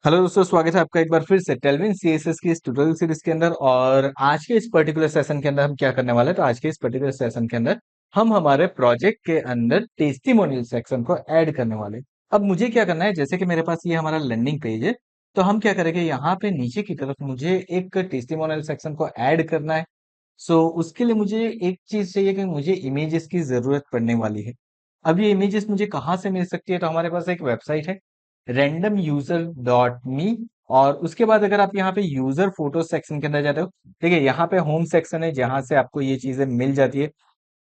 Hello दोस्तों, स्वागत है आपका एक बार फिर से टेलविन सीएसएस की इस ट्यूटोरियल सीरीज के अंदर। और आज के इस पर्टिकुलर सेशन के अंदर हम क्या करने वाले हैं, तो आज के इस पर्टिकुलर सेशन के अंदर हम हमारे प्रोजेक्ट के अंदर टेस्टिमोनियल सेक्शन को ऐड करने वाले हैं। अब मुझे क्या करना है, जैसे कि मेरे पास ये हमारा लैंडिंग पेज है, तो हम क्या करेंगे, यहाँ पे नीचे की तरफ मुझे एक टेस्टिमोनियल सेक्शन को ऐड करना है। सो उसके लिए मुझे एक चीज चाहिए कि मुझे इमेजेस की जरूरत पड़ने वाली है। अब ये इमेजेस मुझे कहाँ से मिल सकती है, तो हमारे पास एक वेबसाइट है randomuser.me। और उसके बाद अगर आप यहाँ पे यूजर फोटो सेक्शन के अंदर जाते हो, देखिए यहाँ पे होम सेक्शन है जहां से आपको ये चीजें मिल जाती है।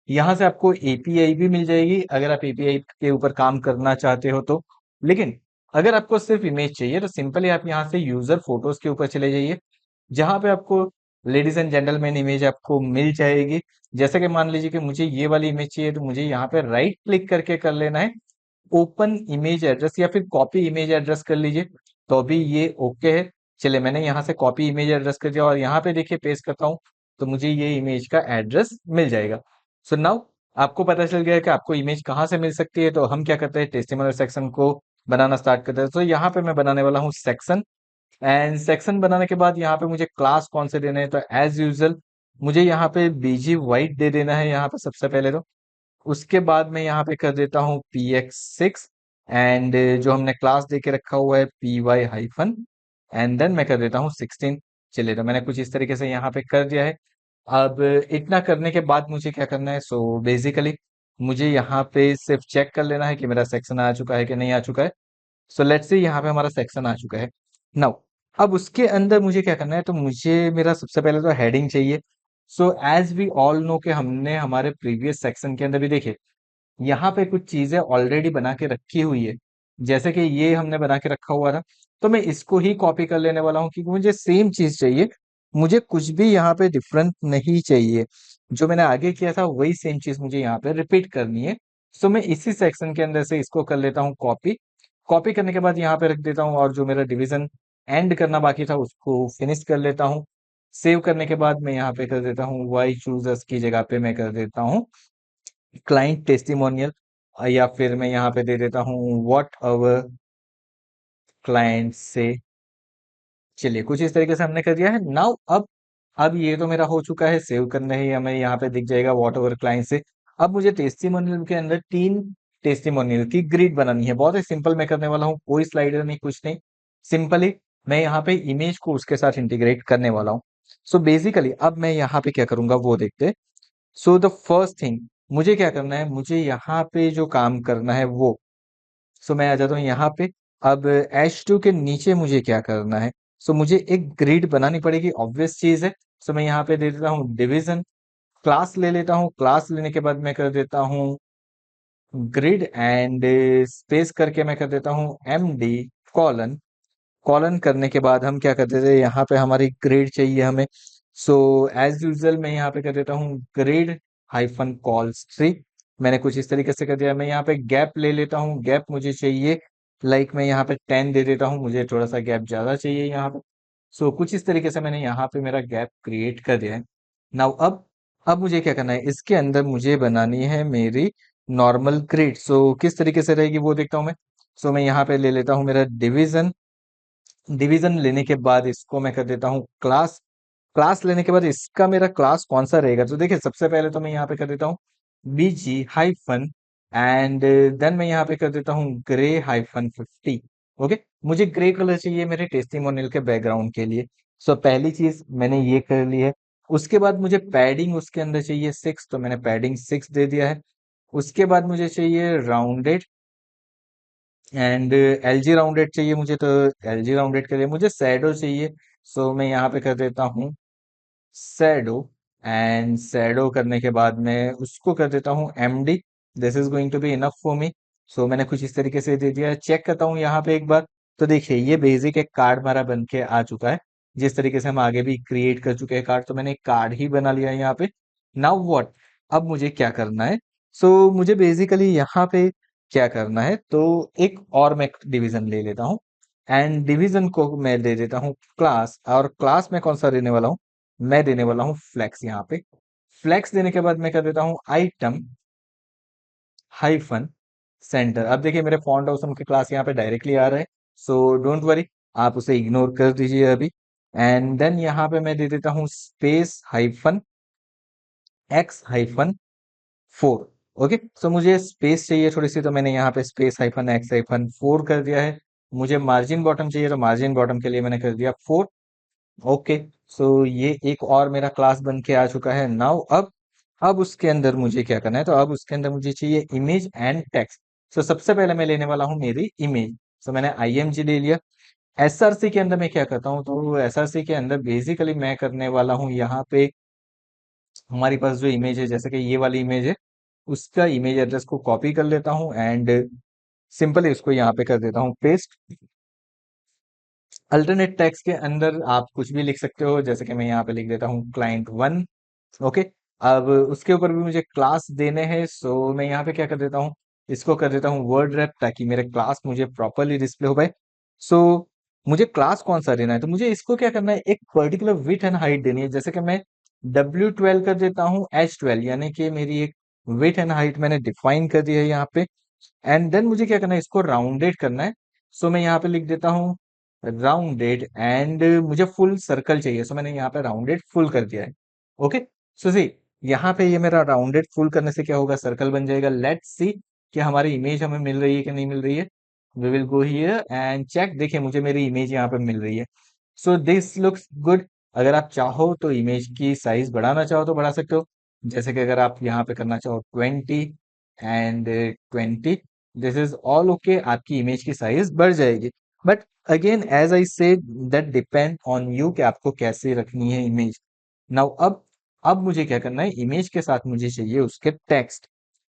यहाँ से आपको एपीआई भी मिल जाएगी अगर आप एपीआई के ऊपर काम करना चाहते हो तो। लेकिन अगर आपको सिर्फ इमेज चाहिए तो सिंपली आप यहाँ से यूजर फोटोज के ऊपर चले जाइए, जहां पे आपको लेडीज एंड जेंटलमैन इमेज आपको मिल जाएगी। जैसे कि मान लीजिए कि मुझे ये वाली इमेज चाहिए, तो मुझे यहाँ पे राइट क्लिक करके कर लेना है ओपन इमेज एड्रेस, या फिर कॉपी इमेज एड्रेस कर लीजिए, तो अभी ये ओके है। चलिए, मैंने यहाँ से कॉपी इमेज एड्रेस कर दिया और यहाँ पे देखिए पेस्ट करता हूँ, तो मुझे ये इमेज का एड्रेस मिल जाएगा। सो नाउ आपको पता चल गया कि आपको इमेज कहाँ से मिल सकती है। तो हम क्या करते हैं, टेस्टिमोनियल सेक्शन को बनाना स्टार्ट करते हैं। तो यहाँ पे मैं बनाने वाला हूँ सेक्शन। एंड सेक्शन बनाने के बाद यहाँ पे मुझे क्लास कौन से देने हैं, तो एज यूजल मुझे यहाँ पे बीजी वाइट दे देना है यहाँ पे सबसे पहले। तो उसके बाद मैं यहाँ पे कर देता हूँ px6। एंड जो हमने क्लास दे के रखा हुआ है py-, एंड देन मैं कर देता हूँ 16। चलिए, तो मैंने कुछ इस तरीके से यहाँ पे कर दिया है। अब इतना करने के बाद मुझे क्या करना है, सो बेसिकली मुझे यहाँ पे सिर्फ चेक कर लेना है कि मेरा सेक्शन आ चुका है कि नहीं आ चुका है। सो लेट्स से यहाँ पे हमारा सेक्शन आ चुका है। नाउ अब उसके अंदर मुझे क्या करना है, तो मुझे मेरा सबसे पहले तो हेडिंग चाहिए। So as we all know कि हमने हमारे प्रीवियस सेक्शन के अंदर भी देखे, यहाँ पे कुछ चीजें ऑलरेडी बना के रखी हुई है। जैसे कि ये हमने बना के रखा हुआ था, तो मैं इसको ही कॉपी कर लेने वाला हूँ क्योंकि मुझे सेम चीज चाहिए। मुझे कुछ भी यहाँ पे डिफरेंट नहीं चाहिए। जो मैंने आगे किया था वही सेम चीज मुझे यहाँ पे रिपीट करनी है। सो मैं इसी सेक्शन के अंदर से इसको कर लेता हूँ कॉपी। कॉपी करने के बाद यहाँ पे रख देता हूँ, और जो मेरा डिवीजन एंड करना बाकी था उसको फिनिश कर लेता हूँ। सेव करने के बाद मैं यहाँ पे कर देता हूँ वाई चूजर्स की जगह पे मैं कर देता हूँ क्लाइंट टेस्टिमोनियल, या फिर मैं यहाँ पे दे देता हूँ व्हाट अवर क्लाइंट से। चलिए, कुछ इस तरीके से हमने कर दिया है। नाउ अब ये तो मेरा हो चुका है, सेव करना ही हमें यहाँ पे दिख जाएगा व्हाट एवर क्लाइंट से। अब मुझे टेस्टिमोनियल के अंदर 3 टेस्टिमोनियल की ग्रिड बनानी है। बहुत ही सिंपल मैं करने वाला हूँ, कोई स्लाइडर नहीं, कुछ नहीं। सिंपली मैं यहाँ पे इमेज को उसके साथ इंटीग्रेट करने वाला हूँ। सो बेसिकली अब मैं यहाँ पे क्या करूंगा वो देखते हैं। सो द फर्स्ट थिंग मुझे क्या करना है, मुझे यहाँ पे जो काम करना है वो, सो मैं आ जाता हूँ यहाँ पे। अब H2 के नीचे मुझे क्या करना है, सो मुझे एक ग्रिड बनानी पड़ेगी, ऑब्वियस चीज है। सो मैं यहाँ पे दे देता हूँ डिवीजन, क्लास ले लेता हूँ। क्लास लेने के बाद मैं कर देता हूँ ग्रिड, एंड स्पेस करके मैं कर देता हूँ MD कॉलन। कॉलन करने के बाद हम क्या करते थे, यहाँ पे हमारी ग्रिड चाहिए हमें। सो एज यूजल मैं यहाँ पे कर देता हूँ ग्रिड हाइफन कॉल्स थ्री। मैंने कुछ इस तरीके से कर दिया। मैं यहाँ पे गैप ले लेता हूँ, गैप मुझे चाहिए लाइक मैं यहाँ पे 10 दे देता हूँ, मुझे थोड़ा सा गैप ज्यादा चाहिए यहाँ पे। सो कुछ इस तरीके से मैंने यहाँ पे मेरा गैप क्रिएट कर दिया है। नाउ अब मुझे क्या करना है, इसके अंदर मुझे बनानी है मेरी नॉर्मल ग्रिड। सो किस तरीके से रहेगी वो देखता हूँ मैं। सो मैं यहाँ पे ले लेता हूँ मेरा डिवीजन। डिवीजन लेने के बाद इसको मैं कर देता हूँ क्लास। क्लास लेने के बाद इसका मेरा क्लास कौन सा रहेगा, तो देखिए सबसे पहले तो मैं यहाँ पे कर देता हूँ BG-, एंड देन मैं यहाँ पे कर देता हूँ ग्रे-50। ओके, मुझे ग्रे कलर चाहिए मेरे टेस्टिमोनियल के बैकग्राउंड के लिए। सो पहली चीज मैंने ये कर ली है। उसके बाद मुझे पैडिंग उसके अंदर चाहिए 6, तो मैंने पैडिंग 6 दे दिया है। उसके बाद मुझे चाहिए राउंडेड, एंड LG राउंडेड चाहिए मुझे, तो LG राउंडेड के लिए मुझे सैडो चाहिए। सो मैं यहाँ पे कर देता हूँ सैडो, एंड सैडो करने के बाद मैं उसको कर देता हूँ MD। This is going to be enough for me. So मैंने कुछ इस तरीके से दे दिया है। चेक करता हूँ यहाँ पे एक बार, तो देखिए ये बेसिक एक कार्ड हमारा बन के आ चुका है। जिस तरीके से हम आगे भी क्रिएट कर चुके हैं कार्ड, तो मैंने एक कार्ड ही बना लिया है यहाँ पे। नाउ व्हाट, अब मुझे क्या करना है, सो मुझे बेसिकली यहाँ पे क्या करना है, तो एक और मैं डिवीजन ले लेता हूँ, एंड डिवीजन को मैं दे देता हूँ क्लास। और क्लास में कौन सा देने वाला हूँ, मैं देने वाला हूँ फ्लेक्स। यहाँ पे फ्लेक्स देने के बाद मैं कर देता हूँ आइटम हाइफन सेंटर। अब देखिए मेरे फॉन्ट हाउस के क्लास यहाँ पे डायरेक्टली आ रहा है। सो डोंट वरी, आप उसे इग्नोर कर दीजिए अभी। एंड देन यहाँ पे मैं दे देता हूँ स्पेस हाइफन x-4। ओके, सो मुझे स्पेस चाहिए थोड़ी सी, तो मैंने यहाँ पे स्पेस हाइफन x-4 कर दिया है। मुझे मार्जिन बॉटम चाहिए, तो मार्जिन बॉटम के लिए मैंने कर दिया 4। ओके, सो ये एक और मेरा क्लास बन के आ चुका है नाउ। अब उसके अंदर मुझे क्या करना है, तो अब उसके अंदर मुझे चाहिए इमेज एंड टेक्स्ट। सो सबसे पहले मैं लेने वाला हूँ मेरी इमेज। सो मैंने IMG ले लिया। SRC के अंदर मैं क्या करता हूँ, तो SRC के अंदर बेसिकली मैं करने वाला हूँ यहाँ पे हमारे पास जो इमेज है, जैसे कि ये वाली इमेज है, उसका इमेज एड्रेस को कॉपी कर लेता हूँ एंड सिंपली उसको यहाँ पे कर देता हूँ पेस्ट। अल्टरनेट टेक्स्ट के अंदर आप कुछ भी लिख सकते हो, जैसे कि मैं यहाँ पे लिख देता हूँ client1। ओके, अब उसके ऊपर भी मुझे क्लास देने हैं, सो मैं यहाँ पे क्या कर देता हूँ, इसको कर देता हूँ वर्ड रैप, ताकि मेरे क्लास मुझे प्रॉपरली डिस्प्ले हो पाए। सो मुझे क्लास कौन सा देना है, तो मुझे इसको क्या करना है, एक पर्टिकुलर विड्थ एंड हाइट देनी है। जैसे कि मैं W12 कर देता हूँ H12, यानी कि मेरी एक विड्थ एंड हाइट मैंने डिफाइन कर दी है यहाँ पे। एंड देन मुझे क्या करना है, इसको राउंडेड करना है। सो मैं यहाँ पे लिख देता हूँ राउंडेड, एंड मुझे फुल सर्कल चाहिए, सो मैंने यहाँ पे राउंडेड फुल कर दिया है। ओके, सो सी यहाँ पे ये मेरा राउंडेड फुल करने से क्या होगा, सर्कल बन जाएगा। लेट्स सी कि हमारी इमेज हमें मिल रही है कि नहीं मिल रही है। We will go here and check. देखिए मुझे मेरी इमेज यहाँ पे मिल रही है। So this looks good. अगर आप चाहो तो इमेज की साइज बढ़ाना चाहो तो बढ़ा सकते हो, जैसे कि अगर आप यहाँ पे करना चाहो 20 and 20, this is all okay, आपकी इमेज की साइज बढ़ जाएगी। बट अगेन एज आई से, दैट डिपेंड ऑन यू कि आपको कैसे रखनी है इमेज। नाउ अब मुझे क्या करना है, इमेज के साथ मुझे चाहिए उसके टेक्स्ट।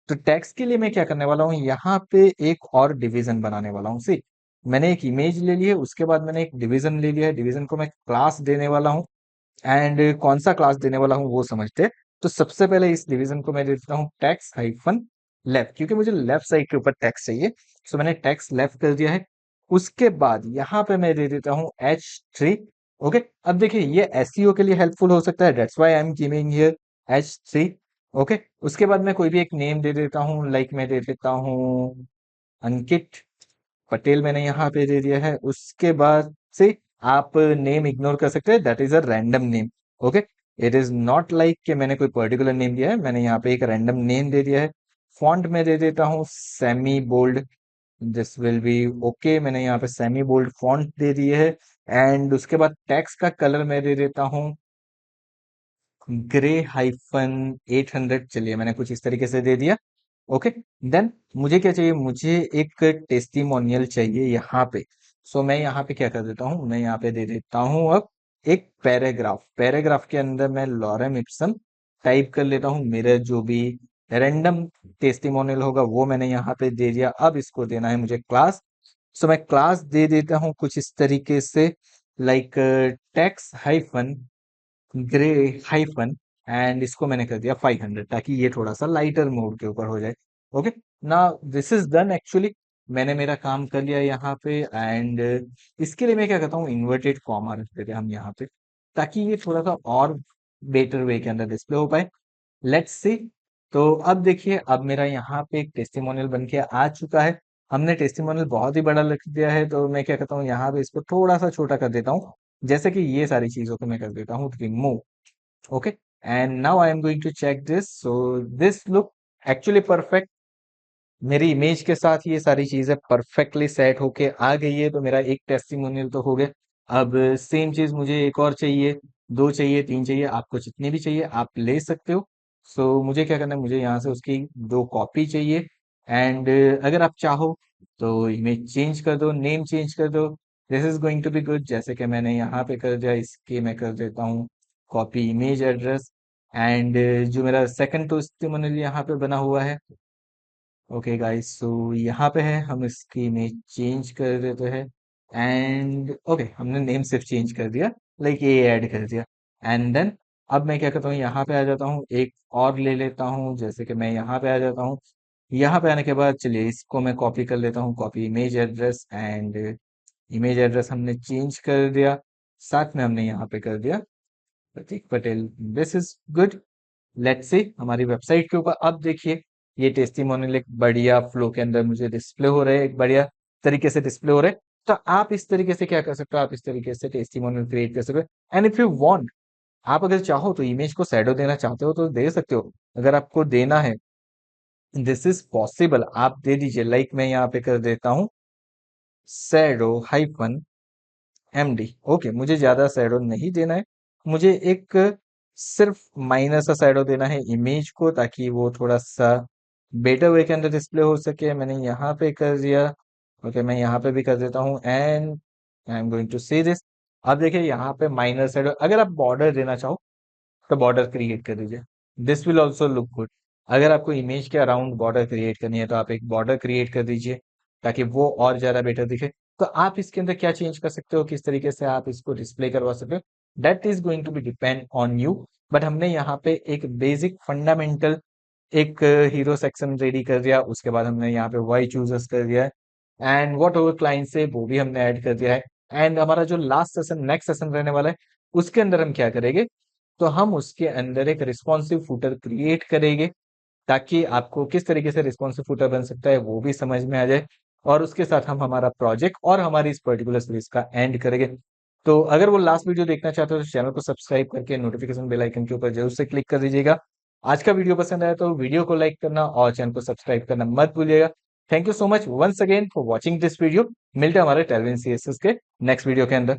तो टेक्स्ट के लिए मैं क्या करने वाला हूँ, यहाँ पे एक और डिवीजन बनाने वाला हूँ। सी मैंने एक इमेज ले ली है, उसके बाद मैंने एक डिवीजन ले लिया है, डिवीजन को मैं क्लास देने वाला हूँ। एंड कौन सा क्लास देने वाला हूँ वो समझते हैं। तो सबसे पहले इस डिवीजन को मैं देता हूँ टैक्स हाइफन लेफ्ट, क्योंकि मुझे लेफ्ट साइड के ऊपर टैक्स चाहिए। सो मैंने टैक्स लेफ्ट कर दिया है। उसके बाद यहाँ पे मैं दे देता हूँ H3। ओके, अब देखिए ये SEO के लिए हेल्पफुल हो सकता है, that's why I am giving here H3। Okay, उसके बाद मैं कोई भी एक नेम दे देता हूँ, लाइक मैं दे देता हूँ अंकित पटेल, मैंने यहाँ पे दे दिया है। उसके बाद से आप नेम इग्नोर कर सकते हैं, that is a random name. Okay, it is not like कि मैंने कोई पर्टिकुलर नेम दिया है, मैंने यहाँ पे एक रैंडम नेम दे दिया है। फॉन्ट में दे देता हूँ semi bold, this will be okay, मैंने यहाँ पे सेमी बोल्ड फॉन्ट दे दिए है। एंड उसके बाद टेक्स्ट का कलर मैं दे देता हूँ ग्रे-800, चलिए मैंने कुछ इस तरीके से दे दिया। ओके, देन मुझे क्या चाहिए, मुझे एक टेस्टिमोनियल चाहिए यहाँ पे। सो मैं यहाँ पे क्या कर देता हूँ, मैं यहाँ पे दे देता हूँ अब एक पैराग्राफ। पैराग्राफ के अंदर मैं लॉरेम इप्सम टाइप कर लेता हूँ, मेरा जो भी रैंडम टेस्टिमोनियल होगा वो मैंने यहाँ पे दे दिया। अब इसको देना है मुझे क्लास। सो मैं क्लास दे देता हूँ कुछ इस तरीके से, like text hyphen grey hyphen, and इसको मैंने कर दिया 500, ताकि ये थोड़ा सा लाइटर मोड के ऊपर हो जाए। ओके, ना दिस इज डन एक्चुअली, मैंने मेरा काम कर लिया यहाँ पे। एंड इसके लिए मैं क्या करता हूँ, इन्वर्टेड कॉमा रख देते हैं हम यहाँ पे, ताकि ये थोड़ा सा और बेटर वे के अंदर डिस्प्ले हो पाए। Let's see. तो अब देखिए, अब मेरा यहाँ पे एक टेस्टिमोनियल बन के आ चुका है। हमने टेस्टिमोनियल बहुत ही बड़ा लिख दिया है, तो मैं क्या करता हूँ, यहाँ पे इसको थोड़ा सा छोटा कर देता हूँ, जैसे कि ये सारी चीजों को मैं कर देता हूँ remove. Okay, and now I am going to check this, so this look actually perfect. मेरी इमेज के साथ ये सारी चीजें परफेक्टली सेट होके आ गई है, तो मेरा एक टेस्टिमोनियल तो हो गया। अब सेम चीज मुझे एक और चाहिए, दो चाहिए, तीन चाहिए, आपको जितनी भी चाहिए आप ले सकते हो। सो मुझे क्या करना है, मुझे यहाँ से उसकी दो कॉपी चाहिए। एंड अगर आप चाहो तो इमेज चेंज कर दो, नेम चेंज कर दो, this is going to be good. जैसे कि मैंने यहाँ पे कर दिया, इसके मैं कर देता हूँ कॉपी इमेज एड्रेस। एंड जो मेरा सेकंड टेस्टिमोनियल यहाँ पे बना हुआ है, ओके गाइस, सो यहाँ पे है, हम इसकी इमेज चेंज कर देते हैं। एंड ओके, हमने नेम सिर्फ चेंज कर दिया, लाइक ये ऐड कर दिया। एंड देन अब मैं क्या करता हूँ, यहाँ पे आ जाता हूँ, एक और ले लेता हूँ, जैसे कि मैं यहाँ पे आ जाता हूँ। यहाँ पे आने के बाद चलिए इसको मैं कॉपी कर लेता हूँ, copy image address. And image address हमने चेंज कर दिया, साथ में हमने यहाँ पे कर दिया Prateek Patel. This is good. Let's see हमारी वेबसाइट के ऊपर अब देखिए, ये टेस्टिमोनियल एक बढ़िया फ्लो के अंदर मुझे डिस्प्ले हो रहे हैं, एक बढ़िया तरीके से डिस्प्ले हो रहे हैं। तो आप इस तरीके से क्या कर सकते हो, आप इस तरीके से टेस्टिमोनियल क्रिएट कर सकते हो। एंड इफ यू वांट, आप अगर चाहो तो इमेज को शैडो देना चाहते हो तो दे सकते हो। अगर आपको देना है, दिस इज पॉसिबल, आप दे दीजिए। लाइक मैं यहाँ पे कर देता हूँ शैडो हाइफन एमडी। ओके, मुझे ज्यादा शैडो नहीं देना है, मुझे एक सिर्फ माइनर सा शैडो देना है इमेज को, ताकि वो थोड़ा सा बेटर वे के अंदर डिस्प्ले हो सके। मैंने यहाँ पे कर दिया। ओके, मैं यहाँ पे भी कर देता हूँ and I am going to see this. अब देखिए यहाँ पे माइनर शैडो, अगर आप बॉर्डर देना चाहो तो बॉर्डर क्रिएट कर दीजिए, this will also look good. अगर आपको इमेज के अराउंड बॉर्डर क्रिएट करनी है तो आप एक बॉर्डर क्रिएट कर दीजिए, ताकि वो और ज्यादा बेटर दिखे। तो आप इसके अंदर क्या चेंज कर सकते हो, किस तरीके से आप इसको डिस्प्ले करवा सकते हो, that is going to be depend on you. But हमने यहाँ पे एक बेसिक फंडामेंटल एक हीरो सेक्शन रेडी कर दिया, उसके बाद हमने यहाँ पे वाई चूजर्स कर दिया है, एंड वॉट ओवर क्लाइंट से वो भी हमने ऐड कर दिया है। एंड हमारा जो लास्ट सेशन, नेक्स्ट सेशन रहने वाला है, उसके अंदर हम क्या करेंगे, तो हम उसके अंदर एक रिस्पॉन्सिव फूटर क्रिएट करेंगे, ताकि आपको किस तरीके से रिस्पॉन्सिव फूटर बन सकता है वो भी समझ में आ जाए। और उसके साथ हम हमारा प्रोजेक्ट और हमारी इस पर्टिकुलर सीरीज का एंड करेंगे। तो अगर वो लास्ट वीडियो देखना चाहते हो तो चैनल को सब्सक्राइब करके नोटिफिकेशन बेल आइकन के ऊपर जरूर से क्लिक कर दीजिएगा। आज का वीडियो पसंद आया तो वीडियो को लाइक करना और चैनल को सब्सक्राइब करना मत भूलिएगा। Thank you so much once again for watching this video. मिलते हैं हमारे टेलविन सीएसएस के नेक्स्ट वीडियो के अंदर।